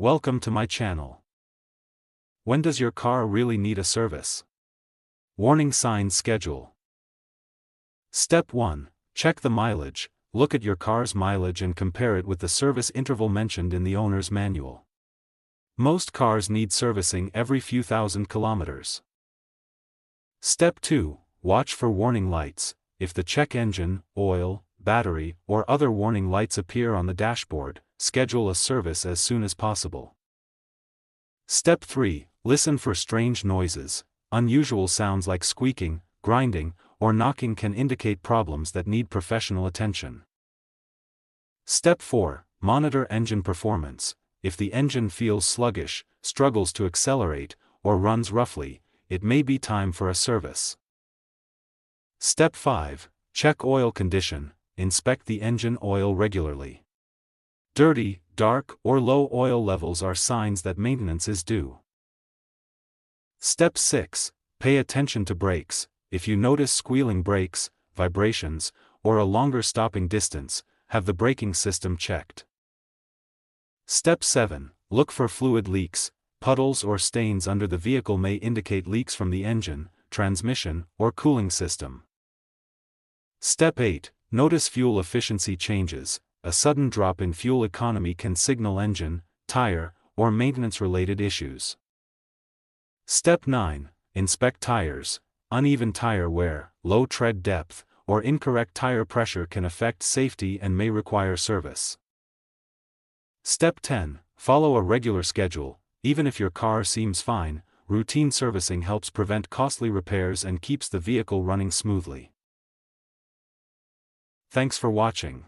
Welcome to my channel. When does your car really need a service? Warning signs schedule. Step 1. Check the mileage. Look at your car's mileage and compare it with the service interval mentioned in the owner's manual. Most cars need servicing every few thousand kilometers. Step 2. Watch for warning lights. If the check engine, oil, battery, or other warning lights appear on the dashboard, schedule a service as soon as possible. Step 3. Listen for strange noises. Unusual sounds like squeaking, grinding, or knocking can indicate problems that need professional attention. Step 4. Monitor engine performance. If the engine feels sluggish, struggles to accelerate, or runs roughly, it may be time for a service. Step 5. Check oil condition. Inspect the engine oil regularly. Dirty, dark, or low oil levels are signs that maintenance is due. Step 6. Pay attention to brakes. If you notice squealing brakes, vibrations, or a longer stopping distance, have the braking system checked. Step 7. Look for fluid leaks. Puddles or stains under the vehicle may indicate leaks from the engine, transmission, or cooling system. Step 8. Notice fuel efficiency changes. A sudden drop in fuel economy can signal engine, tire, or maintenance-related issues. Step 9. Inspect tires. Uneven tire wear, low tread depth, or incorrect tire pressure can affect safety and may require service. Step 10. Follow a regular schedule. Even if your car seems fine, routine servicing helps prevent costly repairs and keeps the vehicle running smoothly. Thanks for watching.